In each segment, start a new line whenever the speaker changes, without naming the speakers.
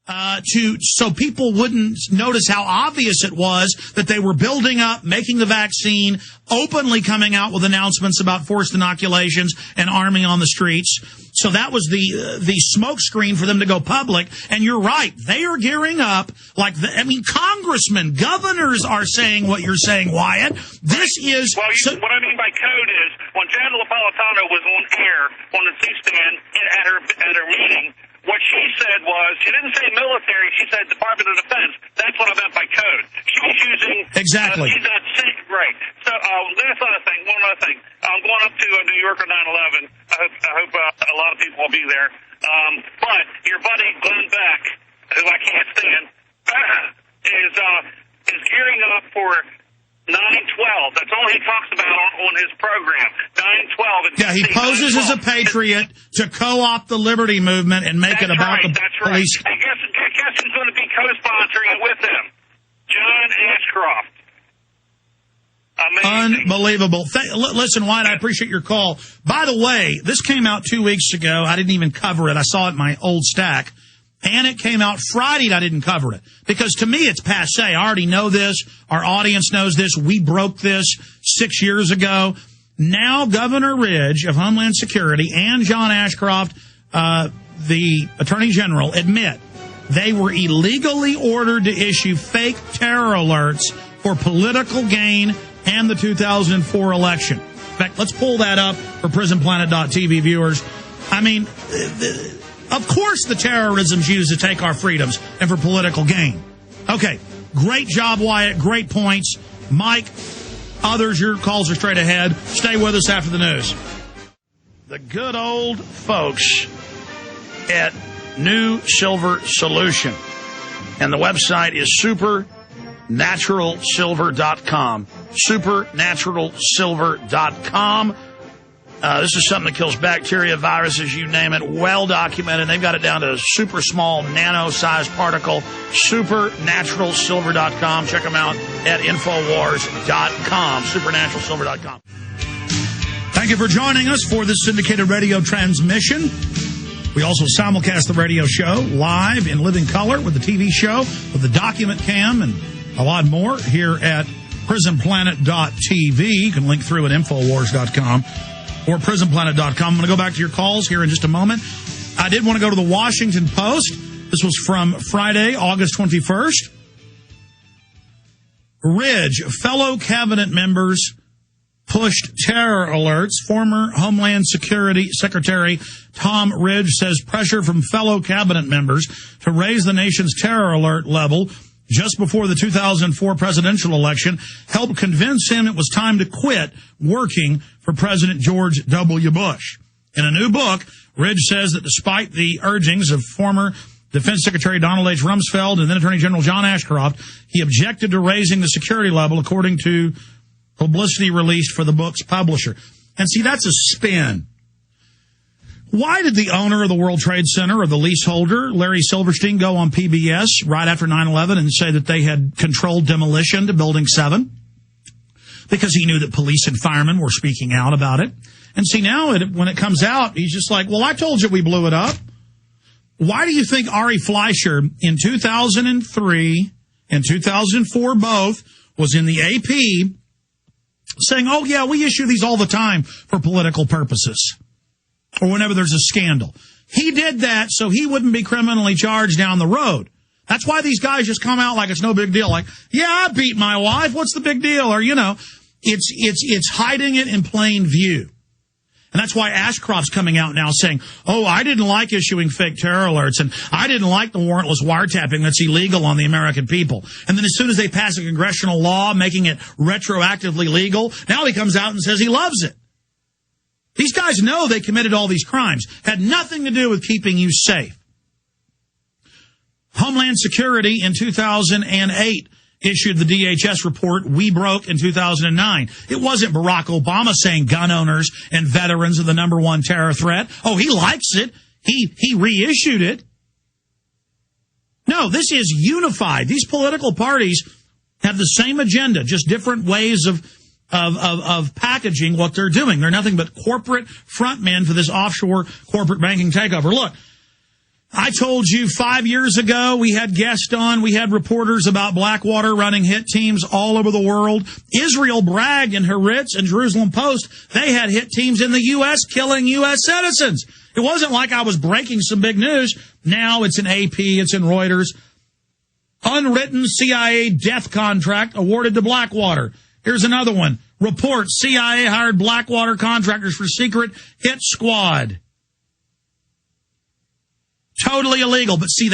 so people wouldn't notice how obvious it was that they were building up, making the vaccine, openly coming out with announcements about forced inoculations and arming on the streets. So that was the smoke screen for them to go public. And you're right, they are gearing up. Congressmen, governors are saying what you're saying, Wyatt. This is
what I mean by code is when Janet Napolitano was on air on the C-SPAN at her meeting. What she said was, she didn't say military, she said Department of Defense. That's what I meant by code. She was using...
Exactly.
She's not sick, right. So, that's one other thing. I'm going up to New York on 9/11. I hope a lot of people will be there. But your buddy Glenn Beck, who I can't stand, is gearing up for 9/12. That's all he talks about on his program. 9/12.
Yeah, he poses as a patriot to co-opt the liberty movement and make it about the police.
I guess who's going to be co-sponsoring it with him? John Ashcroft. Amazing.
Unbelievable. Listen, Wyatt, I appreciate your call. By the way, this came out 2 weeks ago. I didn't even cover it. I saw it in my old stack. And it came out Friday, and I didn't cover it. Because to me, it's passé. I already know this. Our audience knows this. We broke this 6 years ago. Now, Governor Ridge of Homeland Security and John Ashcroft, the Attorney General, admit they were illegally ordered to issue fake terror alerts for political gain and the 2004 election. In fact, let's pull that up for PrisonPlanet.tv viewers. I mean... Of course the terrorism's used to take our freedoms and for political gain. Okay, great job, Wyatt. Great points. Mike, others, your calls are straight ahead. Stay with us after the news. The good old folks at New Silver Solution. And the website is supernaturalsilver.com. Supernaturalsilver.com. This is something that kills bacteria, viruses, you name it, well documented. They've got it down to a super small nano-sized particle. Supernaturalsilver.com. Check them out at Infowars.com. Supernaturalsilver.com. Thank you for joining us for this syndicated radio transmission. We also simulcast the radio show live in living color with the TV show, with the document cam, and a lot more here at PrisonPlanet.tv. You can link through at Infowars.com. or PrisonPlanet.com. I'm going to go back to your calls here in just a moment. I did want to go to the Washington Post. This was from Friday, August 21st. Ridge, fellow cabinet members pushed terror alerts. Former Homeland Security Secretary Tom Ridge says pressure from fellow cabinet members to raise the nation's terror alert level just before the 2004 presidential election helped convince him it was time to quit working for President George W. Bush. In a new book, Ridge says that despite the urgings of former Defense Secretary Donald H. Rumsfeld and then Attorney General John Ashcroft, he objected to raising the security level according to publicity released for the book's publisher. And see, that's a spin. Why did the owner of the World Trade Center or the leaseholder, Larry Silverstein, go on PBS right after 9/11 and say that they had controlled demolition to Building 7? Because he knew that police and firemen were speaking out about it. And see, now when it comes out, he's just like, well, I told you we blew it up. Why do you think Ari Fleischer in 2003 and 2004 both was in the AP saying, oh, yeah, we issue these all the time for political purposes, or whenever there's a scandal? He did that so he wouldn't be criminally charged down the road. That's why these guys just come out like it's no big deal. Like, yeah, I beat my wife. What's the big deal? Or, you know, it's hiding it in plain view. And that's why Ashcroft's coming out now saying, oh, I didn't like issuing fake terror alerts, and I didn't like the warrantless wiretapping that's illegal on the American people. And then as soon as they pass a congressional law making it retroactively legal, now he comes out and says he loves it. These guys know they committed all these crimes. Had nothing to do with keeping you safe. Homeland Security in 2008 issued the DHS report we broke in 2009. It wasn't Barack Obama saying gun owners and veterans are the #1 terror threat. Oh, he likes it. He reissued it. No, this is unified. These political parties have the same agenda, just different ways of packaging what they're doing. They're nothing but corporate frontmen for this offshore corporate banking takeover. Look, I told you 5 years ago we had guests on, we had reporters about Blackwater running hit teams all over the world. Israel bragged in Haaretz and Jerusalem Post they had hit teams in the U.S. killing U.S. citizens. It wasn't like I was breaking some big news. Now it's in AP, it's in Reuters. Unwritten CIA death contract awarded to Blackwater. Here's another one. Report, CIA hired Blackwater contractors for secret hit squad. Totally illegal. But see,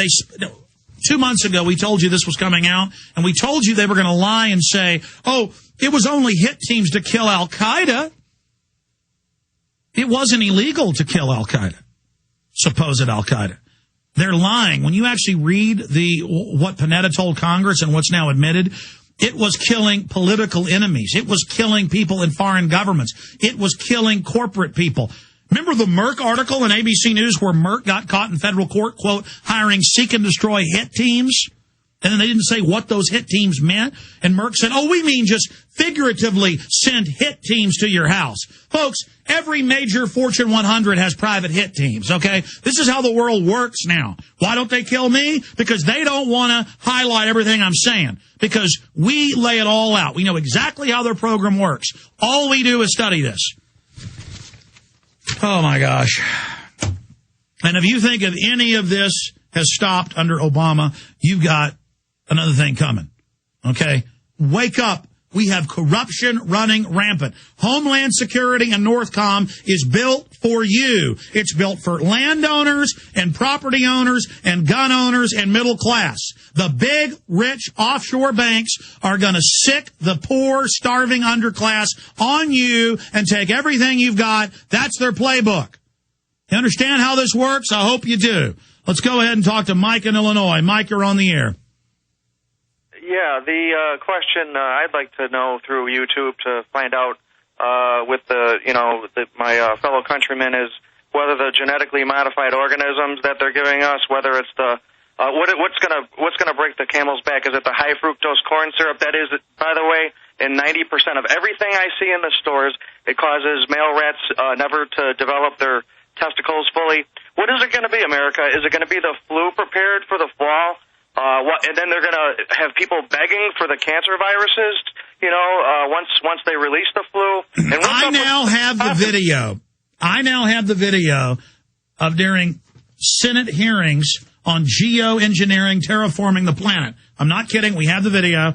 2 months ago, we told you this was coming out, and we told you they were going to lie and say, oh, it was only hit teams to kill Al-Qaeda. It wasn't illegal to kill Al-Qaeda, supposed Al-Qaeda. They're lying. When you actually read what Panetta told Congress and what's now admitted, it was killing political enemies. It was killing people in foreign governments. It was killing corporate people. Remember the Merck article in ABC News where Merck got caught in federal court, quote, hiring seek and destroy hit teams? And then they didn't say what those hit teams meant. And Merck said, oh, we mean just figuratively send hit teams to your house. Folks, every major Fortune 100 has private hit teams, okay? This is how the world works now. Why don't they kill me? Because they don't want to highlight everything I'm saying. Because we lay it all out. We know exactly how their program works. All we do is study this. Oh, my gosh. And if you think of any of this has stopped under Obama, you've got another thing coming, okay? Wake up. We have corruption running rampant. Homeland Security and Northcom is built for you. It's built for landowners and property owners and gun owners and middle class. The big, rich offshore banks are going to sick the poor, starving underclass on you and take everything you've got. That's their playbook. You understand how this works? I hope you do. Let's go ahead and talk to Mike in Illinois. Mike, you're on the air.
Yeah, the question I'd like to know through YouTube to find out with my fellow countrymen is whether the genetically modified organisms that they're giving us, whether it's the what's gonna break the camel's back? Is it the high fructose corn syrup? That is, by the way, in 90% of everything I see in the stores, it causes male rats never to develop their testicles fully. What is it going to be, America? Is it going to be the flu prepared for the fall? And then they're going to have people begging for the cancer viruses, once they release the flu. And
I now have the video of during Senate hearings on geoengineering, terraforming the planet. I'm not kidding. We have the video.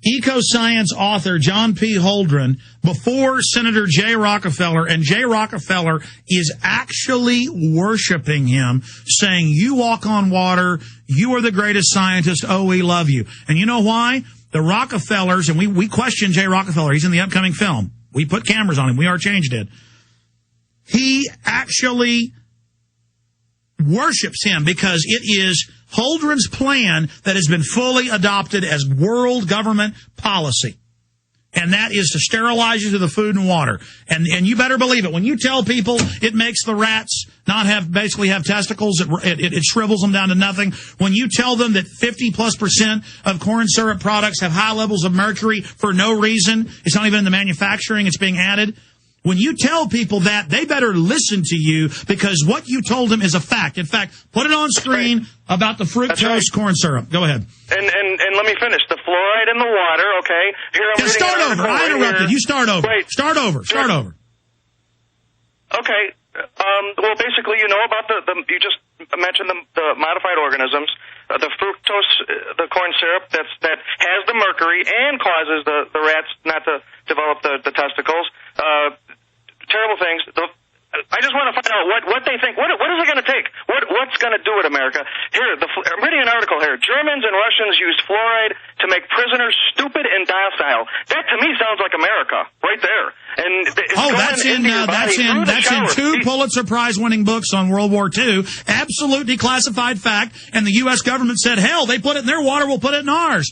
Ecoscience author John P. Holdren before Senator Jay Rockefeller, and Jay Rockefeller is actually worshiping him, saying, you walk on water, you are the greatest scientist, oh, we love you. And you know why? The Rockefellers, and we question Jay Rockefeller, he's in the upcoming film. We put cameras on him, We Are Change did. He actually worships him because it is Holdren's plan that has been fully adopted as world government policy. And that is to sterilize you to the food and water. And you better believe it. When you tell people it makes the rats not have testicles, it shrivels them down to nothing. When you tell them that 50+% of corn syrup products have high levels of mercury for no reason, it's not even in the manufacturing, it's being added. When you tell people that, they better listen to you because what you told them is a fact. In fact, put it on screen about the fructose corn syrup. Go ahead.
And let me finish. The fluoride in the water, okay? Here I'm reading
start over. I interrupted. You start over.
Wait.
Start over.
Okay. Well, basically, you know about you just mentioned the modified organisms, the fructose, the corn syrup that has the mercury and causes the rats not to develop the testicles. Terrible things. I just want to find out what they think. What is it going to take? What's going to do it, America? Here, I'm reading an article here. Germans and Russians used fluoride to make prisoners stupid and docile. That to me sounds like America, right there. And that's in two Pulitzer Prize winning books on World War II. Absolute declassified fact. And the U.S. government said, hell, they put it in their water, we'll put it in ours.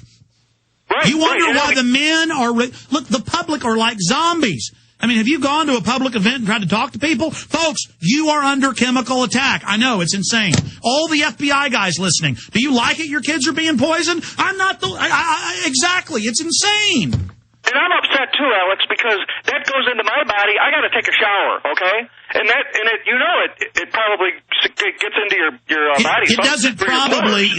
Right,
you wonder why the men are... Look, the public are like zombies. I mean, have you gone to a public event and tried to talk to people? Folks, you are under chemical attack. I know, it's insane. All the FBI guys listening, do you like it your kids are being poisoned? I'm not exactly, it's insane.
And I'm upset too, Alex, because that goes into my body. I got to take a shower, okay? And it probably gets into your body.
It doesn't probably.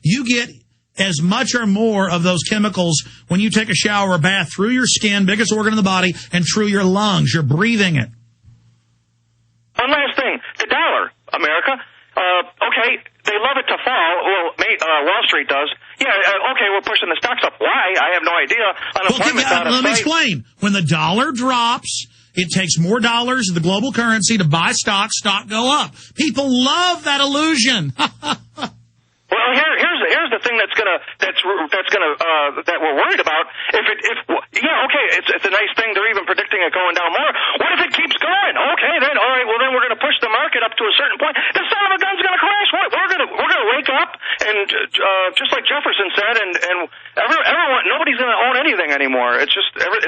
You get as much or more of those chemicals when you take a shower or bath through your skin, biggest organ in the body, and through your lungs. You're breathing it.
One last thing. The dollar, America. Okay, they love it to fall. Well, Wall Street does. Yeah, okay, we're pushing the stocks up. Why? I have no idea. Unemployment's out of
let me
sight.
explain. When the dollar drops, it takes more dollars of the global currency to buy stock go up. People love that illusion.
Well, here's the thing that we're worried about. It's a nice thing. They're even predicting it going down more. What if it keeps going? Okay, then all right. Well, then we're going to push the market up to a certain point. The son of a gun's going to crash. We're going to wake up and just like Jefferson said, and everyone, nobody's going to own anything anymore. It's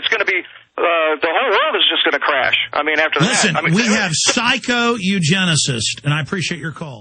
going to be the whole world is just going to crash. I mean, after
Listen,
that.
we have psycho eugenicists, and I appreciate your call.